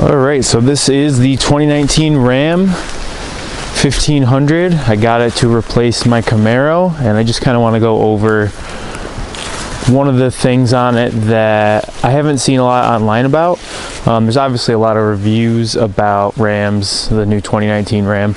All right, so this is the 2019 Ram 1500. I got it to replace my Camaro, and I just kind of want to go over one of the things on it that I haven't seen a lot online about. There's obviously a lot of reviews about Rams, the new 2019 Ram,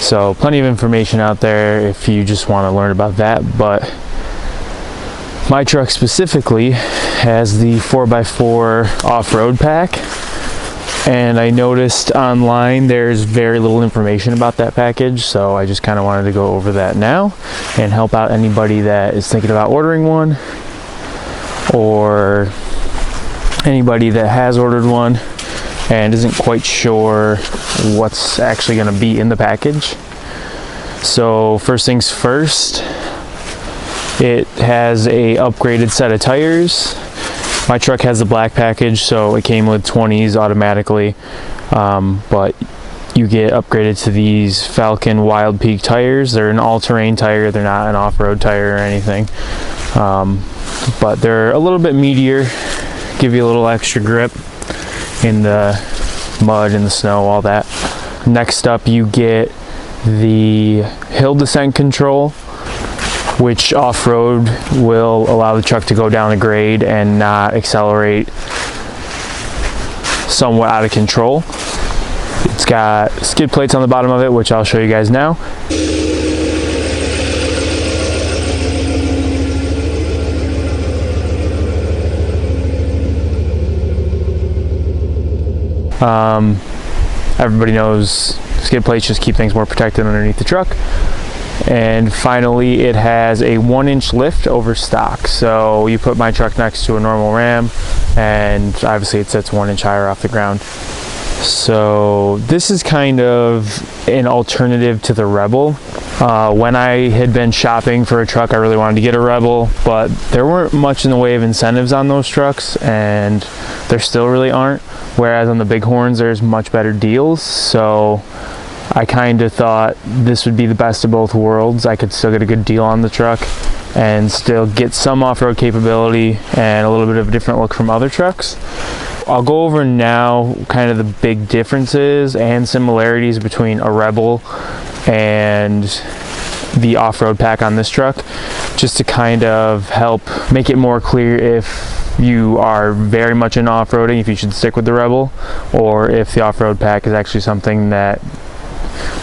so plenty of information out there if you just want to learn about that. But my truck specifically has the 4x4 off-road pack, and I noticed online there's very little information about that package, so I just kind of wanted to go over that now and help out anybody that is thinking about ordering one, or anybody that has ordered one and isn't quite sure what's actually going to be in the package. So first things first, it has a upgraded set of tires. My truck has the black package, so it came with 20s automatically, but you get upgraded to these Falcon Wild Peak tires. They're an all-terrain tire, they're not an off-road tire or anything, but they're a little bit meatier, give you a little extra grip in the mud and the snow, all that. Next up, you get the hill descent control, which off-road will allow the truck to go down a grade and not accelerate somewhat out of control. It's got skid plates on the bottom of it, which I'll show you guys now. Everybody knows skid plates just keep things more protected underneath the truck. And finally, it has a 1-inch lift over stock. So you put my truck next to a normal Ram, and obviously it sits 1 inch higher off the ground. So this is kind of an alternative to the Rebel. When I had been shopping for a truck, I really wanted to get a Rebel, but there weren't much in the way of incentives on those trucks, and there still really aren't. Whereas on the Big Horns, there's much better deals. So I kind of thought this would be the best of both worlds. I could still get a good deal on the truck and still get some off-road capability and a little bit of a different look from other trucks. I'll go over now kind of the big differences and similarities between a Rebel and the off-road pack on this truck, just to kind of help make it more clear if you are very much into off-roading, if you should stick with the Rebel, or if the off-road pack is actually something that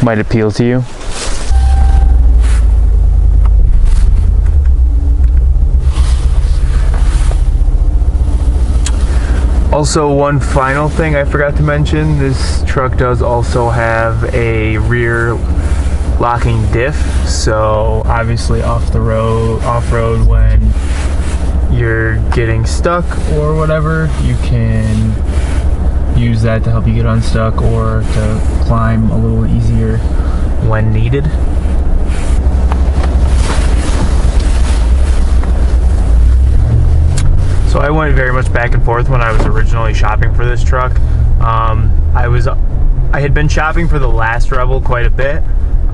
might appeal to you. Also, one final thing I forgot to mention, this truck does also have a rear locking diff, so obviously off-road when you're getting stuck or whatever, you can use that to help you get unstuck or to climb a little easier when needed. So I went very much back and forth when I was originally shopping for this truck. I had been shopping for the last Rebel quite a bit.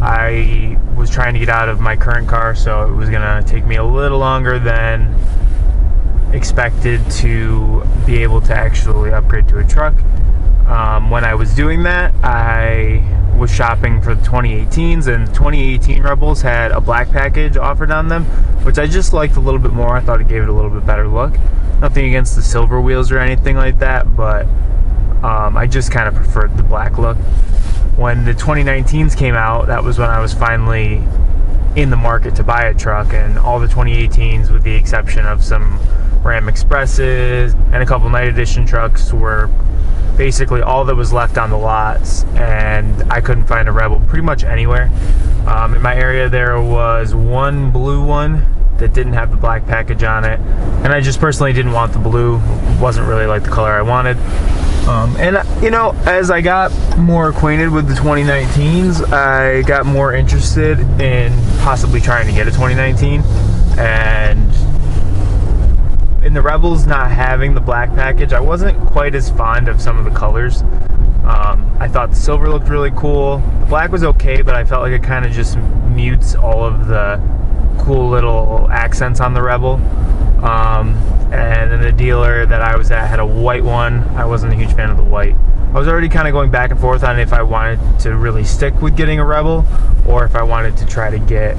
I was trying to get out of my current car, so it was gonna take me a little longer than expected to be able to actually upgrade to a truck. When I was doing that, I was shopping for the 2018s, and the 2018 Rebels had a black package offered on them, which I just liked a little bit more. I thought it gave it a little bit better look. Nothing against the silver wheels or anything like that, but I just kind of preferred the black look. When the 2019s came out, that was when I was finally in the market to buy a truck, and all the 2018s, with the exception of some Ram Expresses and a couple night edition trucks, were basically all that was left on the lots, and I couldn't find a Rebel pretty much anywhere. In my area there was one blue one that didn't have the black package on it, and I just personally didn't want the blue. It wasn't really like the color I wanted. And you know, as I got more acquainted with the 2019s, I got more interested in possibly trying to get a 2019, and in the Rebels not having the black package, I wasn't quite as fond of some of the colors. I thought the silver looked really cool. The black was okay, but I felt like it kind of just mutes all of the cool little accents on the Rebel. And then the dealer that I was at had a white one. I wasn't a huge fan of the white. was already kind of going back and forth on if I wanted to really stick with getting a Rebel, or if I wanted to try to get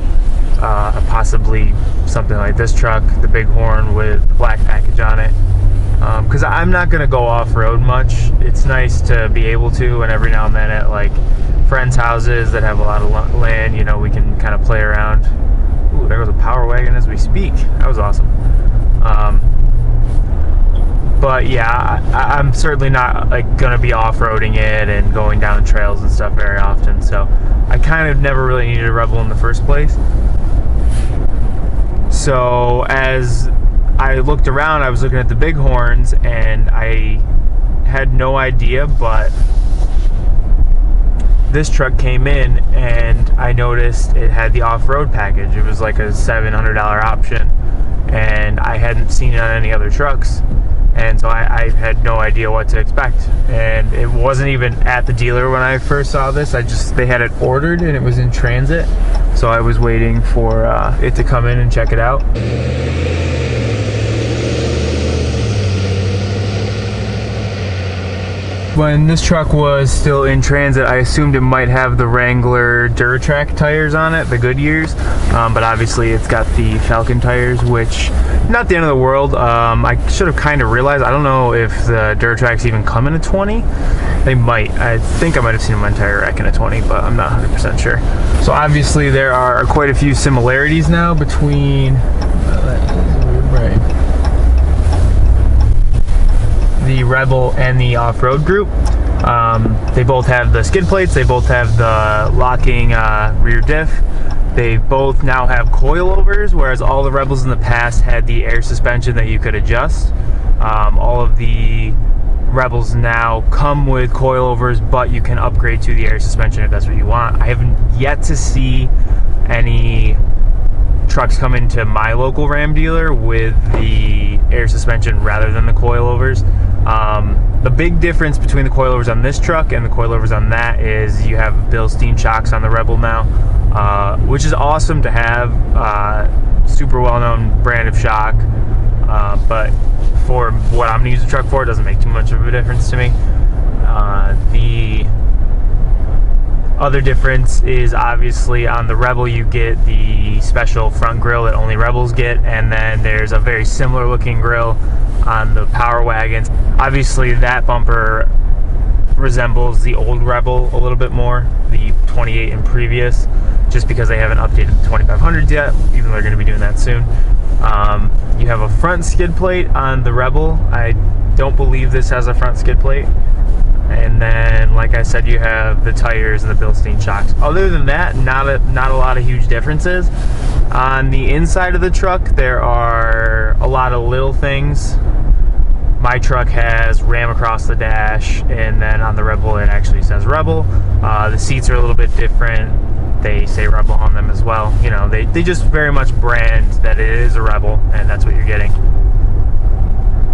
possibly something like this truck, the Big Horn with the black package on it. Because I'm not going to go off-road much. It's nice to be able to, and every now and then at like friends' houses that have a lot of land, you know, we can kind of play around. Ooh, there goes a power wagon as we speak. That was awesome. But yeah, I'm certainly not like going to be off-roading it and going down trails and stuff very often. So I kind of never really needed a Rebel in the first place. So as I looked around, I was looking at the Big Horns, and I had no idea, but this truck came in and I noticed it had the off-road package. It was like a $700 option, and I hadn't seen it on any other trucks, and so I had no idea what to expect. And it wasn't even at the dealer when I first saw this. They had it ordered and it was in transit, so I was waiting for it to come in and check it out. When this truck was still in transit, I assumed it might have the Wrangler Duratrack tires on it, the Goodyears, but obviously it's got the Falcon tires, which not the end of the world. I should have kind of realized. I don't know if the Duratracks even come in a 20. They might. I think I might have seen them on Tire Rack in a 20, but I'm not 100% sure. So obviously there are quite a few similarities now between the Rebel and the off-road group. They both have the skid plates, they both have the locking rear diff, they both now have coilovers, whereas all the Rebels in the past had the air suspension that you could adjust. All of the Rebels now come with coilovers, but you can upgrade to the air suspension if that's what you want. I haven't yet to see any trucks come into my local Ram dealer with the air suspension rather than the coilovers. The big difference between the coilovers on this truck and the coilovers on that is you have Bilstein shocks on the Rebel now, which is awesome to have. Super well-known brand of shock, but for what I'm going to use the truck for, it doesn't make too much of a difference to me. The other difference is obviously on the Rebel you get the special front grille that only Rebels get, and then there's a very similar looking grille on the Power Wagons. Obviously that bumper resembles the old Rebel a little bit more, the 28 and previous, just because they haven't updated the 2500s yet, even though they're going to be doing that soon. You have a front skid plate on the Rebel. I don't believe this has a front skid plate. And then, like I said, you have the tires and the Bilstein shocks. Other than that, not a lot of huge differences. On the inside of the truck, there are a lot of little things. My truck has Ram across the dash, and then on the Rebel it actually says Rebel. The seats are a little bit different. They say Rebel on them as well. You know, they just very much brand that it is a Rebel, and that's what you're getting.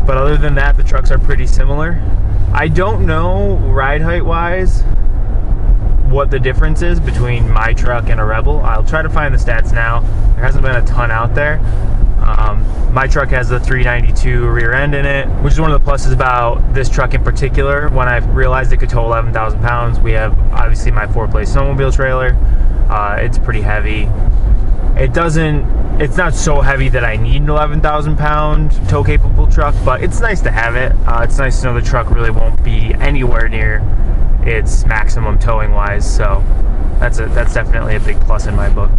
But other than that, the trucks are pretty similar. I don't know, ride height wise, what the difference is between my truck and a Rebel. I'll try to find the stats now. There hasn't been a ton out there. My truck has the 392 rear end in it, which is one of the pluses about this truck in particular. When I realized it could tow 11,000 pounds, we have obviously my 4-place snowmobile trailer. It's pretty heavy. It's not so heavy that I need an 11,000 pound tow capable truck, but it's nice to have it. It's nice to know the truck really won't be anywhere near its maximum towing wise, so that's definitely a big plus in my book.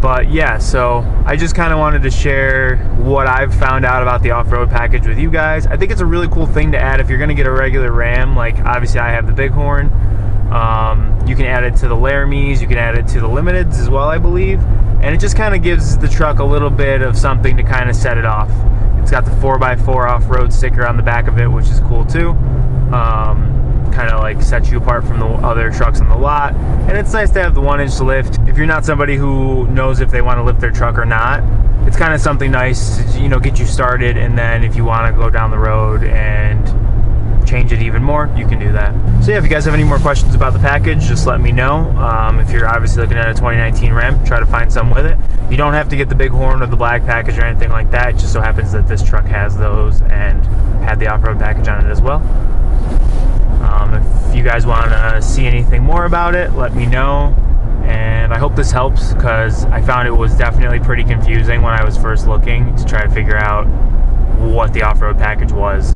But yeah, so I just kind of wanted to share what I've found out about the off-road package with you guys. I think it's a really cool thing to add if you're going to get a regular Ram. Like, obviously I have the Big Horn. You can add it to the Laramies, you can add it to the Limiteds as well, I believe. And it just kind of gives the truck a little bit of something to kind of set it off. It's got the 4x4 off-road sticker on the back of it, which is cool too. Kind of like sets you apart from the other trucks on the lot. And it's nice to have the 1-inch lift. If you're not somebody who knows if they want to lift their truck or not, it's kind of something nice to, you know, get you started, and then if you want to go down the road and change it even more, you can do that. So yeah, if you guys have any more questions about the package, just let me know. If you're obviously looking at a 2019 Ram, try to find some with it. You don't have to get the Big Horn or the black package or anything like that. It just so happens that this truck has those and had the off-road package on it as well. If you guys want to see anything more about it, let me know. And I hope this helps, because I found it was definitely pretty confusing when I was first looking to try to figure out what the off-road package was.